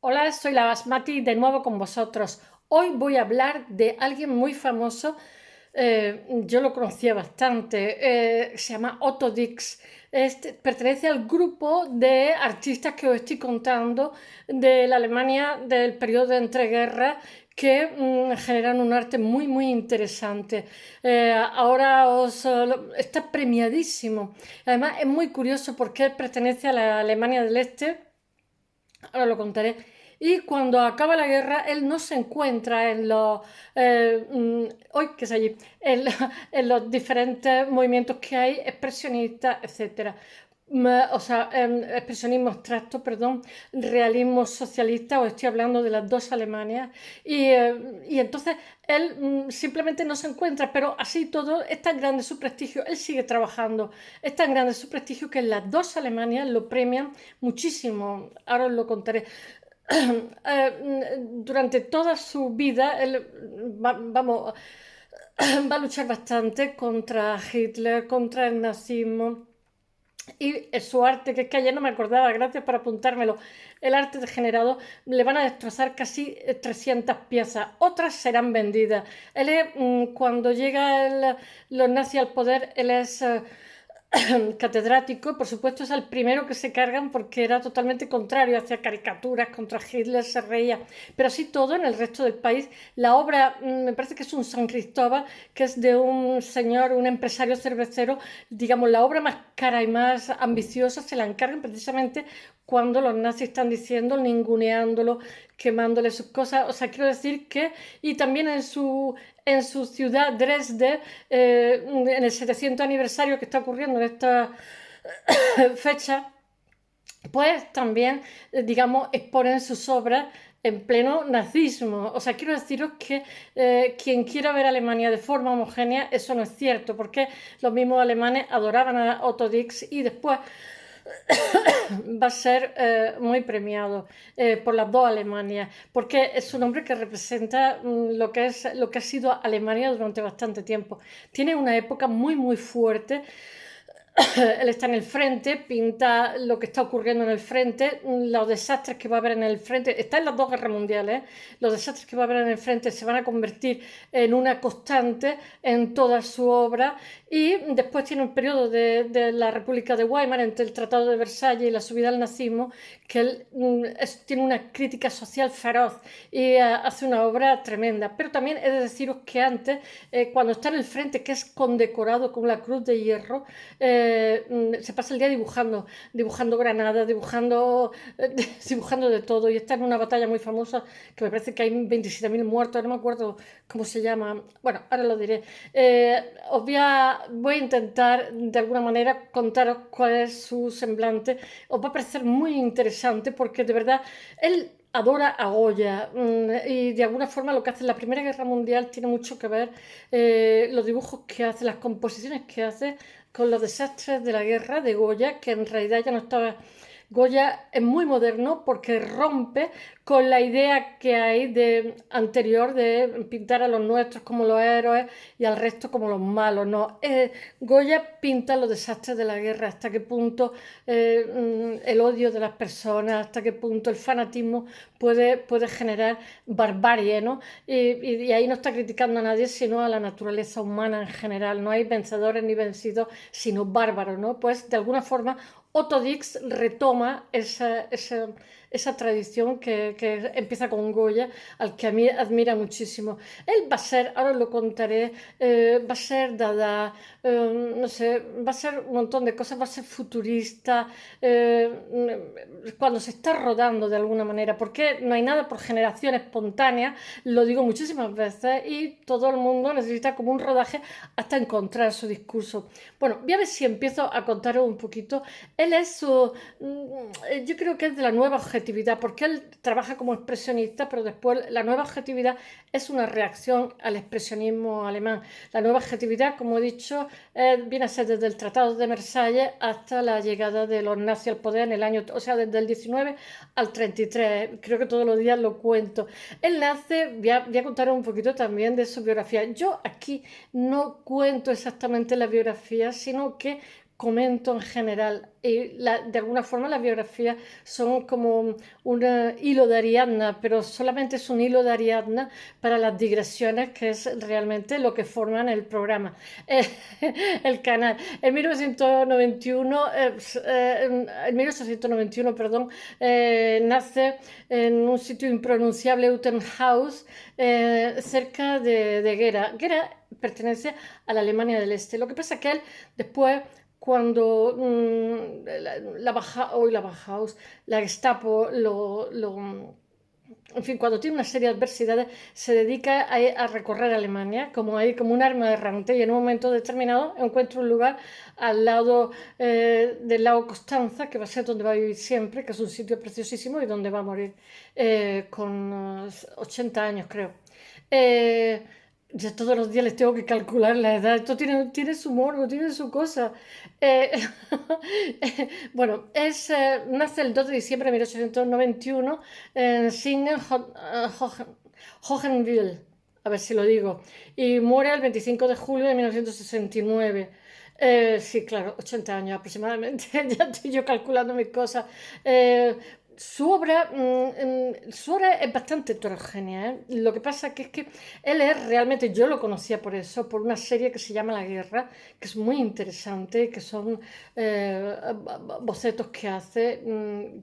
Hola, soy la Basmati de nuevo con vosotros. Hoy voy a hablar de alguien muy famoso. Yo lo conocía bastante. Se llama Otto Dix. Pertenece al grupo de artistas que os estoy contando de la Alemania del periodo de entreguerras que generan un arte muy, muy interesante. Está premiadísimo. Además, es muy curioso porque él pertenece a la Alemania del Este. Ahora lo contaré. Y cuando acaba la guerra, él no se encuentra en hoy que es allí, en, en los diferentes movimientos que hay, expresionistas, etcétera. O sea, expresionismo abstracto, perdón, realismo socialista, os estoy hablando de las dos Alemanias, y entonces él simplemente no se encuentra, pero así todo es tan grande su prestigio, él sigue trabajando, es tan grande su prestigio que en las dos Alemanias lo premian muchísimo. Ahora os lo contaré. Durante toda su vida, él vamos, va a luchar bastante contra Hitler, contra el nazismo. Y su arte, que es que ayer no me acordaba, gracias por apuntármelo, el arte degenerado, le van a destrozar casi 300 piezas, otras serán vendidas. Cuando llega los nazis al poder, él es catedrático, por supuesto es el primero que se cargan porque era totalmente contrario, hacía caricaturas contra Hitler, se reía, pero así todo en el resto del país. La obra, me parece que es un San Cristóbal, que es de un señor, un empresario cervecero, digamos, la obra más cara y más ambiciosa se la encargan precisamente cuando los nazis están diciendo, ninguneándolo, quemándole sus cosas. O sea, quiero decir que, y también en su ciudad, Dresde, en el 700 aniversario que está ocurriendo en esta fecha, pues también, digamos, exponen sus obras en pleno nazismo. O sea, quiero deciros que quien quiera ver a Alemania de forma homogénea, eso no es cierto, porque los mismos alemanes adoraban a Otto Dix y después va a ser muy premiado por las dos Alemanias, porque es un hombre que representa lo que ha sido Alemania durante bastante tiempo. Tiene una época muy, muy fuerte. Él está en el frente, pinta lo que está ocurriendo en el frente, los desastres que va a haber en el frente. Está en las dos guerras mundiales, ¿eh? Los desastres que va a haber en el frente se van a convertir en una constante en toda su obra. Y después tiene un periodo de la República de Weimar, entre el Tratado de Versalles y la subida al nazismo, que él tiene una crítica social feroz y hace una obra tremenda. Pero también he de deciros que antes, cuando está en el frente, que es condecorado con la Cruz de Hierro, se pasa el día dibujando, dibujando granadas, dibujando de todo. Y está en una batalla muy famosa, que me parece que hay 27.000 muertos, no me acuerdo cómo se llama. Bueno, ahora lo diré. Voy a intentar de alguna manera contaros cuál es su semblante. Os va a parecer muy interesante porque de verdad él adora a Goya y de alguna forma lo que hace en la Primera Guerra Mundial tiene mucho que ver los dibujos que hace, las composiciones que hace con los desastres de la guerra de Goya, que en realidad ya no estaba. Goya es muy moderno porque rompe con la idea que hay anterior de pintar a los nuestros como los héroes y al resto como los malos. No, Goya pinta los desastres de la guerra, hasta qué punto el odio de las personas, hasta qué punto el fanatismo puede generar barbarie, ¿no? Y ahí no está criticando a nadie, sino a la naturaleza humana en general. No hay vencedores ni vencidos, sino bárbaros, ¿no? Pues de alguna forma Otto Dix retoma esa tradición que empieza con Goya, al que a mí admira muchísimo. Él va a ser, ahora os lo contaré, va a ser Dada, no sé, va a ser un montón de cosas, va a ser futurista, cuando se está rodando de alguna manera, porque no hay nada por generación espontánea, lo digo muchísimas veces, y todo el mundo necesita como un rodaje hasta encontrar su discurso. Bueno, voy a ver si empiezo a contaros un poquito. Él es yo creo que es de la nueva objetividad, porque él trabaja como expresionista, pero después la nueva objetividad es una reacción al expresionismo alemán. La nueva objetividad, como he dicho, viene a ser desde el Tratado de Versalles hasta la llegada de los nazis al poder en el año, o sea, desde el 19 al 33. Creo que todos los días lo cuento. Él nace, voy a contar un poquito también de su biografía. Yo aquí no cuento exactamente la biografía, sino que comento en general. Y de alguna forma las biografías son como un hilo de Ariadna, pero solamente es un hilo de Ariadna para las digresiones, que es realmente lo que forman el programa, eh, el canal. En 1991, en 1891, perdón, nace en un sitio impronunciable, Utenhouse, cerca de Gera. Gera pertenece a la Alemania del Este. Lo que pasa es que él después, cuando la Gestapo en fin, cuando tiene una serie de adversidades, se dedica a recorrer Alemania como un arma errante, y en un momento determinado encuentra un lugar al lado del lago Constanza, que va a ser donde va a vivir siempre, que es un sitio preciosísimo y donde va a morir con 80 años, creo. Eh, ya todos los días les tengo que calcular la edad. Esto tiene su morbo, tiene su cosa. Eh, bueno, nace el 2 de diciembre de 1891 en Singen-Hohenwil, a ver si lo digo, y muere el 25 de julio de 1969. Sí, claro, 80 años aproximadamente. Ya estoy yo calculando mis cosas. Su obra es bastante heterogénea, ¿eh? Lo que pasa que es que él es realmente, yo lo conocía por eso, por una serie que se llama La Guerra, que es muy interesante, que son bocetos que hace,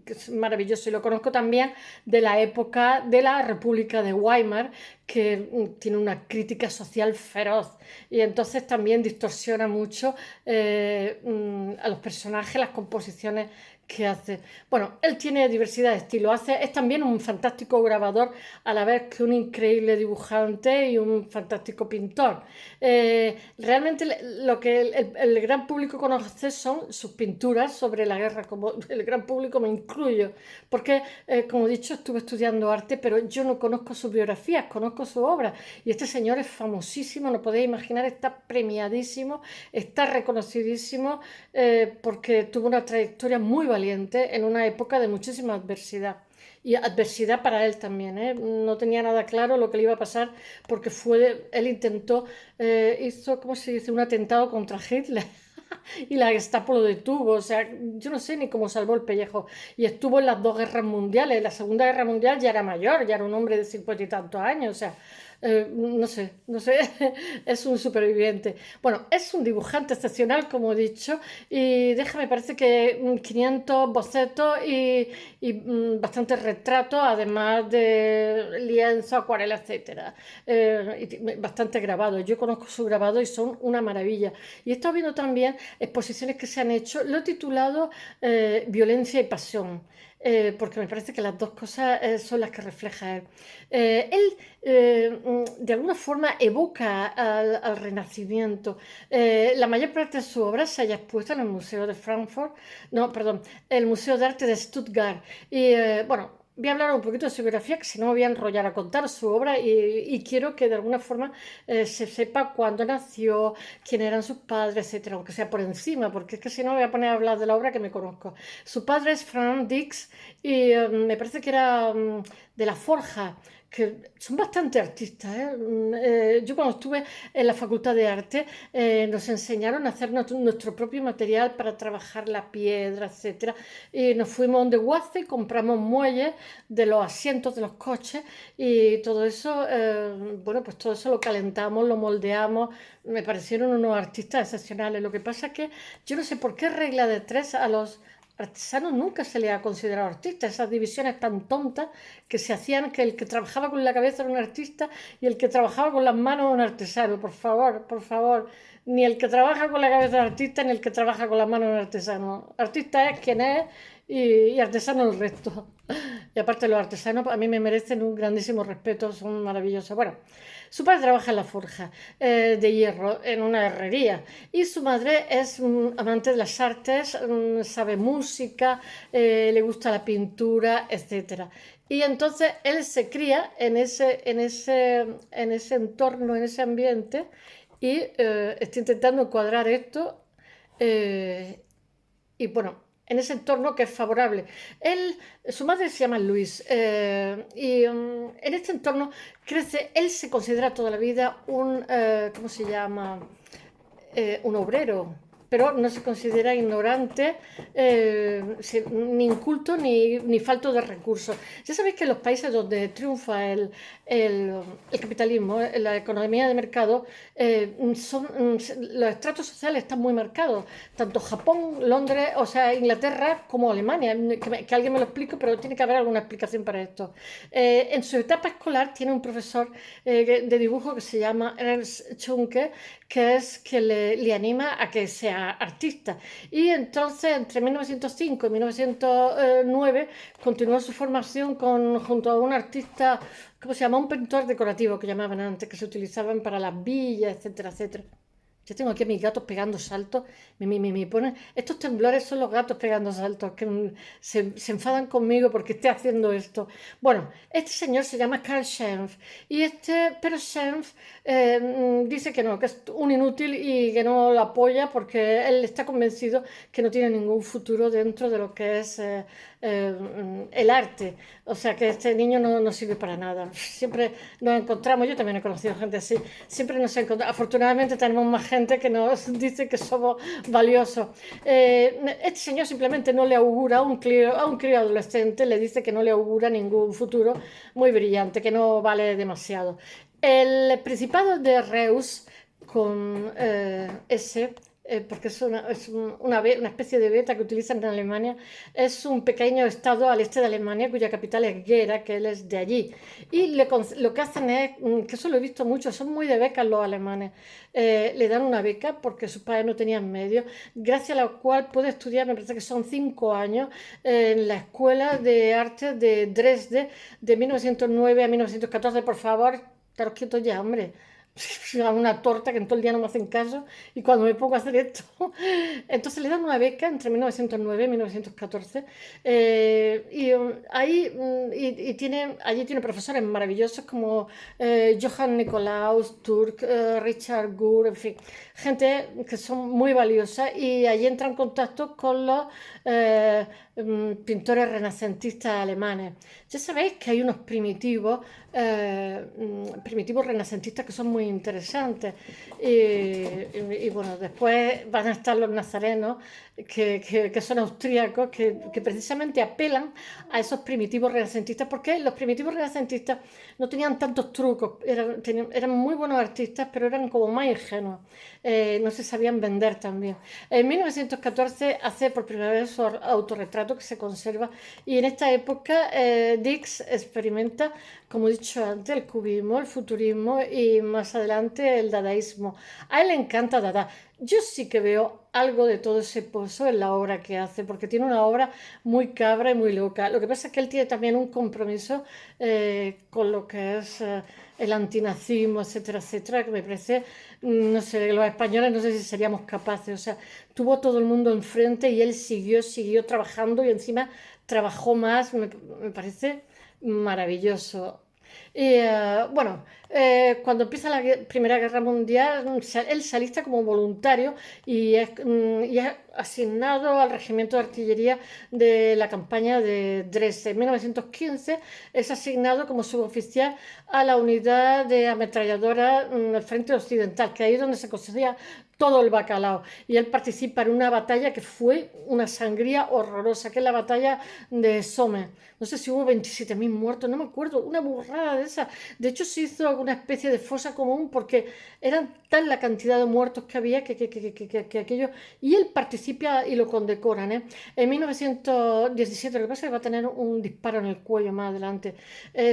que es maravilloso. Y lo conozco también de la época de la República de Weimar, que tiene una crítica social feroz, y entonces también distorsiona mucho a los personajes, las composiciones que hace. Bueno, él tiene diversidad de estilos. Es también un fantástico grabador, a la vez que un increíble dibujante y un fantástico pintor. Realmente lo que el gran público conoce son sus pinturas sobre la guerra, como el gran público me incluyo, porque, como he dicho, estuve estudiando arte, pero yo no conozco sus biografías, conozco su obra. Y este señor es famosísimo, no podéis imaginar, está premiadísimo, está reconocidísimo, porque tuvo una trayectoria muy valiente en una época de muchísima adversidad. Y adversidad para él también, ¿eh? No tenía nada claro lo que le iba a pasar, porque él intentó, hizo, ¿cómo se dice?, un atentado contra Hitler. Y la Gestapo lo detuvo, o sea, yo no sé ni cómo salvó el pellejo. Y estuvo en las dos guerras mundiales. En la Segunda Guerra Mundial ya era mayor, ya era un hombre de 50 y tantos años, o sea, no sé, es un superviviente. Bueno, es un dibujante excepcional, como he dicho, y me parece que 500 bocetos y bastantes retratos, además de lienzo, acuarela, etcétera. Bastante grabados. Yo conozco su grabado y son una maravilla. Y he estado viendo también exposiciones que se han hecho. Lo he titulado Violencia y Pasión. Porque me parece que las dos cosas son las que refleja él. De alguna forma evoca al Renacimiento. La mayor parte de su obra se halla expuesta en el Museo de Frankfurt, no, perdón, el Museo de Arte de Stuttgart. Y bueno, voy a hablar un poquito de su biografía, que si no me voy a enrollar a contar su obra, y quiero que de alguna forma se sepa cuándo nació, quién eran sus padres, etcétera, aunque sea por encima, porque es que si no me voy a poner a hablar de la obra que me conozco. Su padre es Franz Dix, y me parece que era de la Forja, que son bastante artistas, ¿eh? Yo cuando estuve en la Facultad de Arte nos enseñaron a hacer nuestro propio material para trabajar la piedra, etcétera. Y nos fuimos donde Guace y compramos muelles de los asientos de los coches, y todo eso, bueno, pues todo eso lo calentamos, lo moldeamos. Me parecieron unos artistas excepcionales. Lo que pasa es que yo no sé por qué regla de tres a los artesanos nunca se les ha considerado artistas. Esas divisiones tan tontas que se hacían, que el que trabajaba con la cabeza era un artista y el que trabajaba con las manos un artesano. Por favor, por favor. Ni el que trabaja con la cabeza es artista, ni el que trabaja con las manos es un artesano. Artista es quien es, y artesano el resto. Y aparte los artesanos a mí me merecen un grandísimo respeto, son maravillosos. Bueno, su padre trabaja en la forja de hierro, en una herrería, y su madre es amante de las artes, sabe música, le gusta la pintura, etcétera. Y entonces él se cría en ese entorno, en ese ambiente, y está intentando encuadrar esto, eh, y bueno, en ese entorno que es favorable. Su madre se llama Luis, y en este entorno crece. Él se considera toda la vida ¿cómo se llama? Un obrero. pero no se considera ignorante, ni inculto ni falto de recursos. Ya sabéis que en los países donde triunfa el capitalismo, la economía de mercado, los estratos sociales están muy marcados, tanto Japón, Londres, o sea, Inglaterra como Alemania. Que alguien me lo explique, pero tiene que haber alguna explicación para esto. En su etapa escolar tiene un profesor de dibujo que se llama Ernst Schunke, que es que le anima a que sea artista. Y entonces, entre 1905 y 1909, continuó su formación junto a un artista, ¿cómo se llama? Un pintor decorativo que llamaban antes, que se utilizaban para las villas, etcétera, etcétera. Yo tengo aquí a mis gatos pegando saltos. Me ponen. Estos temblores son los gatos pegando saltos, que se enfadan conmigo porque esté haciendo esto. Bueno, este señor se llama Karl Schenf. Pero Schenf dice que no, que es un inútil y que no lo apoya porque él está convencido que no tiene ningún futuro dentro de lo que es el arte. O sea, que este niño no sirve para nada. Siempre nos encontramos, yo también he conocido gente así, siempre nos encontramos. Afortunadamente tenemos más gente que nos dice que somos valiosos. Este señor simplemente no le augura a un crío adolescente, le dice que no le augura ningún futuro muy brillante, que no vale demasiado. El Principado de Reus, con S, porque una especie de beta que utilizan en Alemania, es un pequeño estado al este de Alemania cuya capital es Gera, que él es de allí. Y lo que hacen es, que eso lo he visto mucho, son muy de becas los alemanes, le dan una beca porque sus padres no tenían medios, gracias a la cual puede estudiar, me parece que son 5 años, en la Escuela de Artes de Dresde, de 1909 a 1914, por favor, estaros quietos ya, hombre. Una torta que en todo el día no me hacen caso y cuando me pongo a hacer esto, entonces le dan una beca entre 1909 y 1914 allí tiene profesores maravillosos como Johann Nikolaus, Turk, Richard Gere, en fin, gente que son muy valiosas y allí entra en contacto con los pintores renacentistas alemanes. Ya sabéis que hay unos primitivos renacentistas que son muy interesantes. Y bueno, después van a estar los nazarenos, que son austríacos, que precisamente apelan a esos primitivos renacentistas, porque los primitivos renacentistas no tenían tantos trucos, eran muy buenos artistas, pero eran como más ingenuos, no se sabían vender también. En 1914 hace por primera vez su autorretrato que se conserva, y en esta época Dix experimenta, como he dicho antes, el cubismo, el futurismo y más adelante el dadaísmo. A él le encanta Dada. Yo sí que veo algo de todo ese pozo en la obra que hace, porque tiene una obra muy cabra y muy loca. Lo que pasa es que él tiene también un compromiso con lo que es el antinazismo, etcétera, etcétera, que me parece, no sé, los españoles no sé si seríamos capaces. O sea, tuvo todo el mundo enfrente y él siguió trabajando y encima trabajó más, me parece maravilloso. Y bueno, cuando empieza la Primera Guerra Mundial, él se alista como voluntario y es asignado al regimiento de artillería de la campaña de Dresde. En 1915 es asignado como suboficial a la unidad de ametralladora del Frente Occidental, que ahí es donde se conseguía todo el bacalao. Y él participa en una batalla que fue una sangría horrorosa, que es la batalla de Somme. No sé si hubo 27.000 muertos, no me acuerdo, una burrada de esa. De hecho, se hizo una especie de fosa común porque eran tal la cantidad de muertos que había que aquello. Y él participa y lo condecoran. En 1917, lo que pasa es que va a tener un disparo en el cuello más adelante.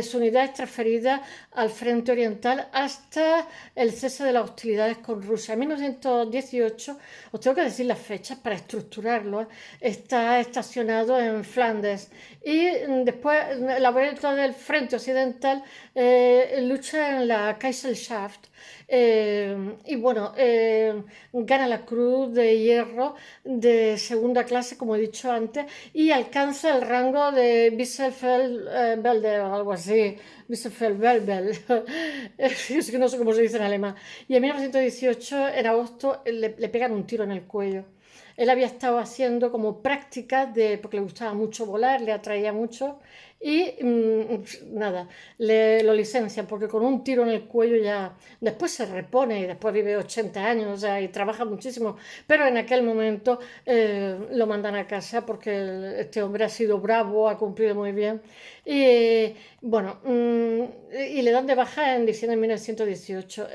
Su unidad es transferida al Frente Oriental hasta el cese de las hostilidades con Rusia. En 1918, os tengo que decir las fechas para estructurarlo, está estacionado en Flandes y después la vuelta del Frente Occidental lucha en la Kaiserschaft y bueno, gana la Cruz de Hierro de segunda clase, como he dicho antes, y alcanza el rango de Bischoffeldwebel o algo así, Bischoffeldwebel, es que no sé cómo se dice en alemán. Y en 1918, en agosto, le pegan un tiro en el cuello. Él había estado haciendo como prácticas porque le gustaba mucho volar, le atraía mucho, y nada, lo licencian porque con un tiro en el cuello ya después se repone y después vive 80 años, o sea, y trabaja muchísimo, pero en aquel momento lo mandan a casa porque este hombre ha sido bravo, ha cumplido muy bien y bueno, y le dan de baja en diciembre de 1918.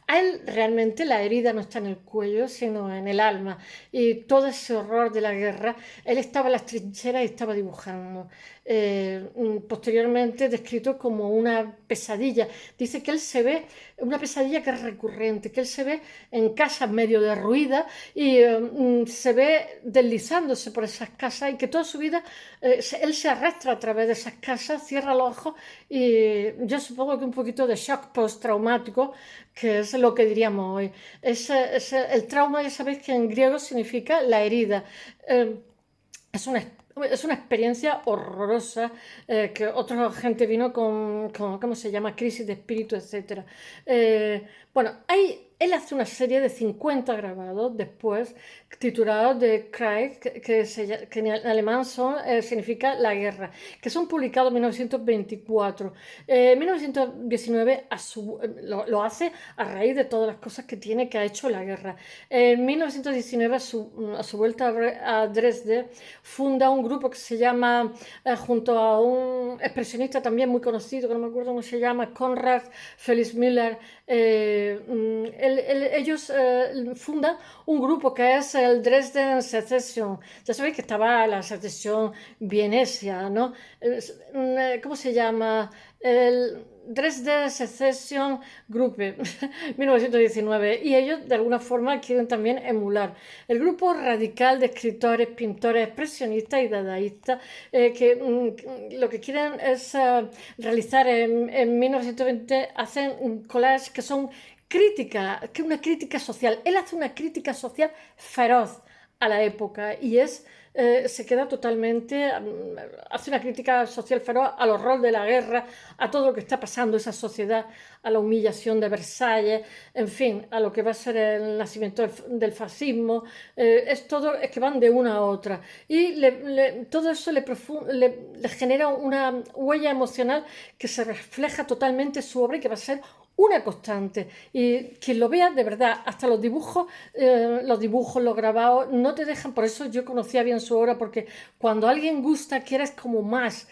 A él realmente la herida no está en el cuello, sino en el alma. Y todo ese horror de la guerra, él estaba en las trincheras y estaba dibujando. Posteriormente descrito como una pesadilla. Dice que él se ve, una pesadilla que es recurrente, que él se ve en casas medio derruidas y se ve deslizándose por esas casas y que toda su vida él se arrastra a través de esas casas, cierra los ojos y yo supongo que un poquito de shock postraumático, que es lo que diríamos hoy. El trauma, ya sabéis que en griego significa la herida. Eh, es una, es una experiencia horrorosa que otra gente vino con, ¿cómo se llama? Crisis de espíritu, etcétera. Bueno, él hace una serie de 50 grabados después titulados de Krieg, que en alemán significa la guerra, que son publicados en 1924. En 1919 lo hace a raíz de todas las cosas que ha hecho la guerra. En 1919, a su vuelta a Dresde, funda un grupo que se llama, junto a un expresionista también muy conocido, que no me acuerdo cómo se llama, Konrad Felix Müller. Ellos fundan un grupo que es el Dresden Secession. Ya sabéis que estaba la secesión vienesia, ¿no? ¿Cómo se llama? El Dresden Secession Group 1919, y ellos de alguna forma quieren también emular el grupo radical de escritores, pintores, expresionistas y dadaístas que lo que quieren es realizar en 1920, hacen collages que son una crítica social. Él hace una crítica social feroz a la época y se queda totalmente, hace una crítica social feroz al horror de la guerra, a todo lo que está pasando esa sociedad, a la humillación de Versalles, en fin, a lo que va a ser el nacimiento del fascismo. Es que van de una a otra y todo eso le genera una huella emocional que se refleja totalmente en su obra y que va a ser una constante. Y quien lo vea, de verdad, hasta los dibujos, los grabados, no te dejan. Por eso yo conocía bien su obra, porque cuando alguien gusta, quieres como más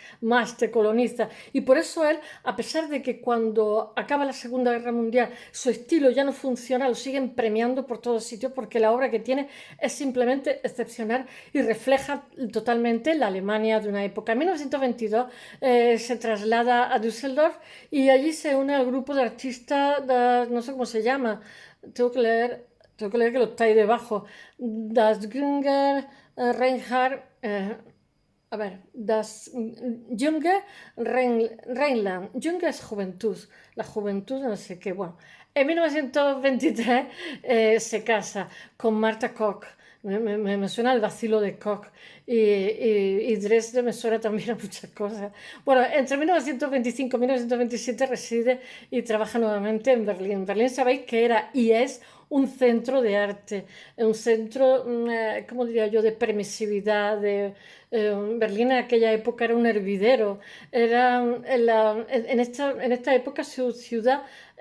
te coloniza. Y por eso él, a pesar de que cuando acaba la Segunda Guerra Mundial, su estilo ya no funciona, lo siguen premiando por todos sitios, porque la obra que tiene es simplemente excepcional y refleja totalmente la Alemania de una época. En 1922 se traslada a Düsseldorf y allí se une al grupo de artistas, no sé cómo se llama, tengo que leer que lo está ahí debajo, Das Günger Reinhardt, a ver, Das Junge Rheinland, Junge es juventud, la juventud no sé qué, bueno. En 1923 se casa con Martha Koch. Me suena el vacilo de Koch y Dresde me suena también a muchas cosas. Bueno, entre 1925 y 1927 reside y trabaja nuevamente en Berlín. Berlín sabéis que era y es un centro de arte, un centro, ¿cómo diría yo?, de permisividad. Berlín en aquella época era un hervidero. En esta época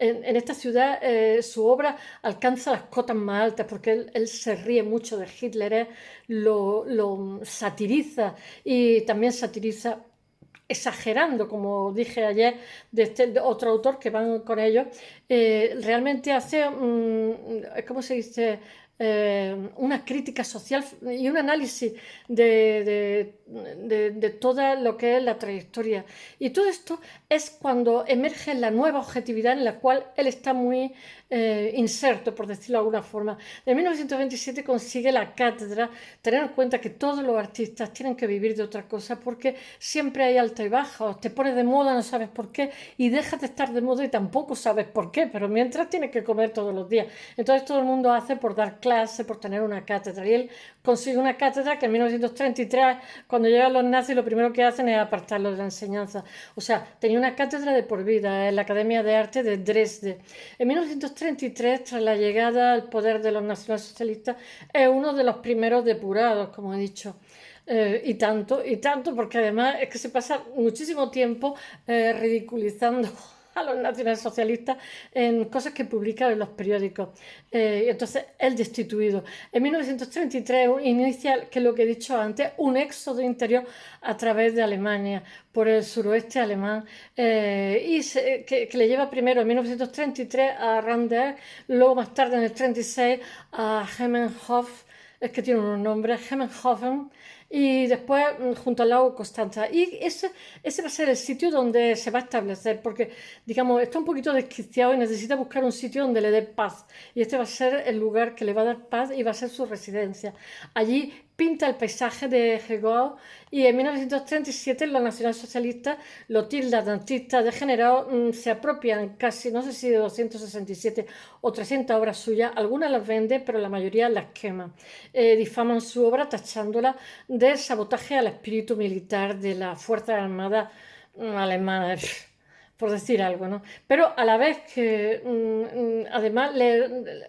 en esta ciudad su obra alcanza las cotas más altas porque él se ríe mucho de Hitler, lo satiriza y también satiriza exagerando, como dije ayer, de otro autor que van con ellos, realmente hace, ¿cómo se dice? Una crítica social y un análisis de toda lo que es la trayectoria. Y todo esto es cuando emerge la nueva objetividad en la cual él está muy inserto, por decirlo de alguna forma. En 1927 consigue la cátedra. Tener en cuenta que todos los artistas tienen que vivir de otra cosa porque siempre hay alta y baja. Te pones de moda, no sabes por qué, y dejas de estar de moda y tampoco sabes por qué, pero mientras tienes que comer todos los días. Entonces todo el mundo hace por dar clase, por tener una cátedra. Y él consigue una cátedra que en 1933, cuando llegan los nazis, lo primero que hacen es apartarlo de la enseñanza. O sea, tenía una cátedra de por vida en la Academia de Arte de Dresde. En 1933, tras la llegada al poder de los nacionalsocialistas, es uno de los primeros depurados, como he dicho. y tanto, porque además es que se pasa muchísimo tiempo ridiculizando a los nacionalsocialistas en cosas que publican en los periódicos. Y entonces, el destituido. En 1933 inicia, que es lo que he dicho antes, un éxodo interior a través de Alemania, por el suroeste alemán, que le lleva primero en 1933 a Randers, luego más tarde en el 36 a Hemmenhof, es que tiene unos nombres, Hemmenhofen, y después junto al lago Constanza. Y ese va a ser el sitio donde se va a establecer, porque, digamos, está un poquito desquiciado y necesita buscar un sitio donde le dé paz. Y este va a ser el lugar que le va a dar paz y va a ser su residencia. Allí pinta el paisaje de Gregor y en 1937 los nacionalsocialistas lo tildan de artista degenerado, se apropian casi, no sé si de 267 o 300 obras suyas, algunas las vende, pero la mayoría las quema. Difaman su obra tachándola de sabotaje al espíritu militar de las Fuerzas Armadas alemanas, por decir algo, ¿no? Pero a la vez que, además,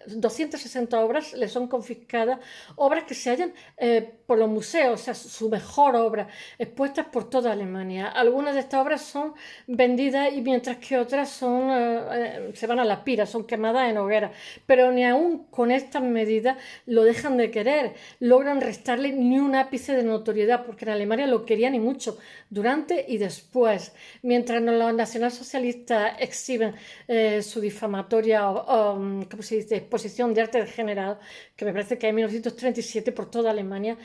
260 obras le son confiscadas, obras que se hallan por los museos, o sea, su mejor obra, expuestas por toda Alemania. Algunas de estas obras son vendidas y mientras que otras se van a la pira, son quemadas en hoguera. Pero ni aún con estas medidas lo dejan de querer, logran restarle ni un ápice de notoriedad, porque en Alemania lo querían y mucho, durante y después. Mientras los nacionalsocialistas exhiben su difamatoria, ¿cómo se dice?, exposición de arte degenerado, que me parece que en 1937 por toda Alemania,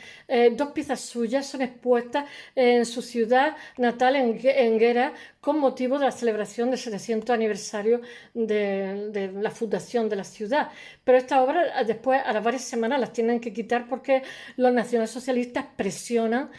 dos piezas suyas son expuestas en su ciudad natal, en Gera, con motivo de la celebración del 700 aniversario de la fundación de la ciudad. Pero estas obras después, a las varias semanas, las tienen que quitar porque los nacionalsocialistas presionan,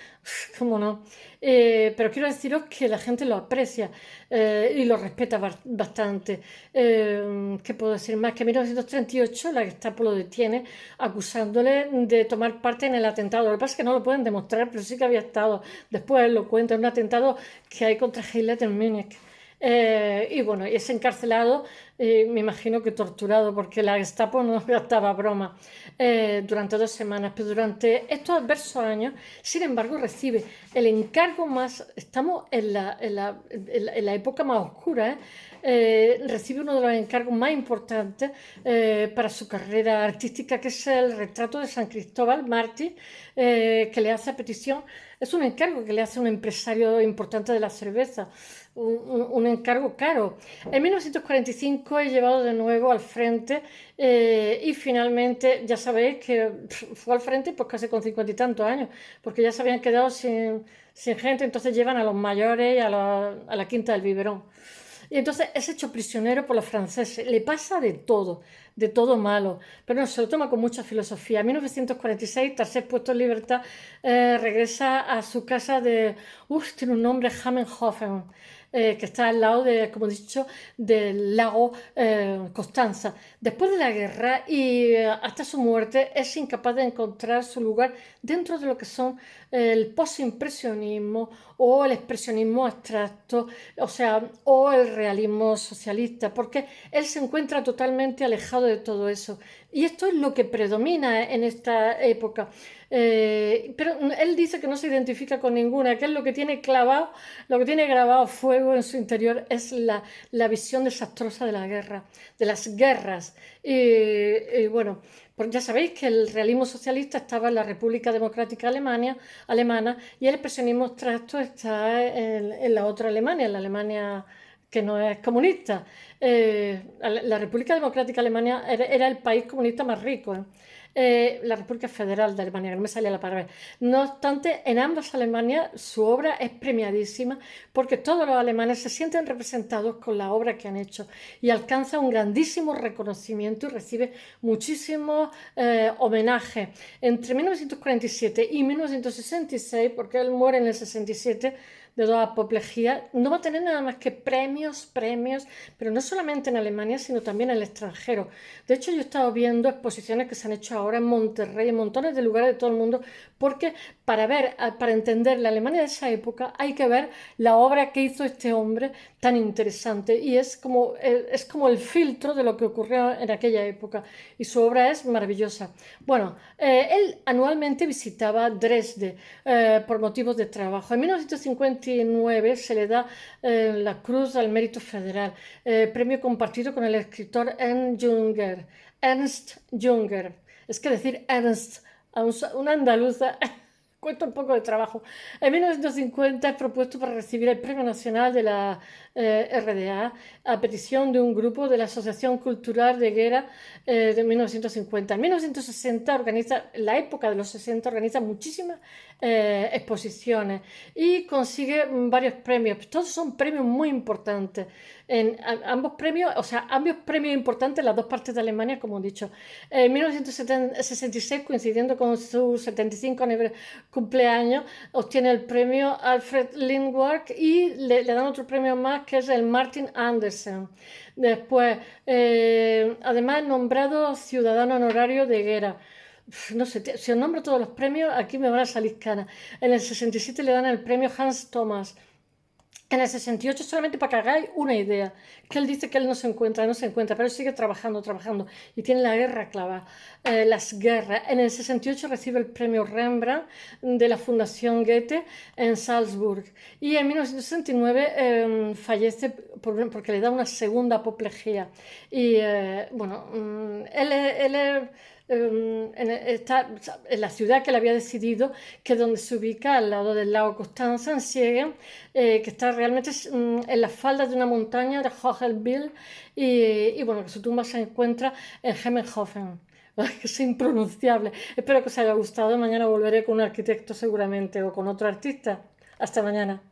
cómo no. Pero quiero deciros que la gente lo aprecia y lo respeta bastante. ¿Qué puedo decir más? Que en 1938 la Gestapo lo detiene acusándole de tomar parte en el atentado. Lo que pasa es que no lo pueden demostrar, pero sí que había estado. Después lo cuenta, un atentado que hay contra Hitler en Múnich. Y bueno, es encarcelado, me imagino que torturado, porque la Gestapo no gastaba broma, durante 2 semanas, pero durante estos adversos años, sin embargo, recibe el encargo más, estamos en la época más oscura, recibe uno de los encargos más importantes para su carrera artística, que es el retrato de San Cristóbal Martí, que le hace a petición, es un encargo que le hace un empresario importante de la cerveza, un encargo caro. En 1945 he llevado de nuevo al frente y finalmente, ya sabéis que fue al frente pues casi con 50 y tantos años, porque ya se habían quedado sin gente, entonces llevan a los mayores y a la Quinta del Biberón. Y entonces es hecho prisionero por los franceses. Le pasa de todo malo, pero no, se lo toma con mucha filosofía. En 1946, tras ser puesto en libertad, regresa a su casa tiene un nombre, Hamenhofen, que está al lado como he dicho, del lago Constanza. Después de la guerra y hasta su muerte, es incapaz de encontrar su lugar dentro de lo que son el postimpresionismo o el expresionismo abstracto, o sea, o el realismo socialista, porque él se encuentra totalmente alejado de todo eso. Y esto es lo que predomina en esta época. Pero él dice que no se identifica con ninguna, que es lo que tiene clavado, lo que tiene grabado a fuego en su interior es la visión desastrosa de la guerra, de las guerras. Y bueno, pues ya sabéis que el realismo socialista estaba en la República Democrática Alemana y el expresionismo abstracto está en la otra Alemania, en la Alemania que no es comunista. La República Democrática Alemana era el país comunista más rico. La República Federal de Alemania, que no me salía la palabra. No obstante, en ambas Alemanias su obra es premiadísima porque todos los alemanes se sienten representados con la obra que han hecho y alcanza un grandísimo reconocimiento y recibe muchísimos homenajes. Entre 1947 y 1966, porque él muere en el 67, de dos apoplejías, no va a tener nada más que premios, pero no solamente en Alemania, sino también en el extranjero. De hecho, yo he estado viendo exposiciones que se han hecho ahora en Monterrey, en montones de lugares de todo el mundo, porque para entender la Alemania de esa época hay que ver la obra que hizo este hombre tan interesante y es como el filtro de lo que ocurrió en aquella época y su obra es maravillosa. Bueno, él anualmente visitaba Dresde por motivos de trabajo. En 1959 se le da la Cruz al Mérito Federal, premio compartido con el escritor Ernst Junger. Es que decir Ernst a una andaluza cuesta un poco de trabajo. En 1950 es propuesto para recibir el Premio Nacional de la RDA a petición de un grupo de la Asociación Cultural de Gera de 1950. En 1960 en la época de los 60 organiza muchísimas exposiciones y consigue varios premios. Todos son premios muy importantes. Ambos premios, o sea, ambos premios importantes en las dos partes de Alemania, como he dicho. En 1966, coincidiendo con su 75 cumpleaños, obtiene el premio Alfred Lindmark y le dan otro premio más que es el Martin Andersen. Después, además, nombrado ciudadano honorario de Gera. No sé, si os nombro todos los premios, aquí me van a salir canas. En el 67 le dan el premio Hans Thomas. En el 68, solamente para que hagáis una idea, que él dice que él no se encuentra, pero él sigue trabajando, y tiene la guerra clavada, las guerras. En el 68 recibe el premio Rembrandt de la Fundación Goethe en Salzburg, y en 1969 fallece porque le da una segunda apoplejía. Y bueno, está en la ciudad que él había decidido, que es donde se ubica al lado del lago Constanza, en Siegen, que está realmente en las faldas de una montaña de Hochwilde y bueno, que su tumba se encuentra en Hemmenhofen. Que es impronunciable. Espero que os haya gustado. Mañana volveré con un arquitecto seguramente o con otro artista. Hasta mañana.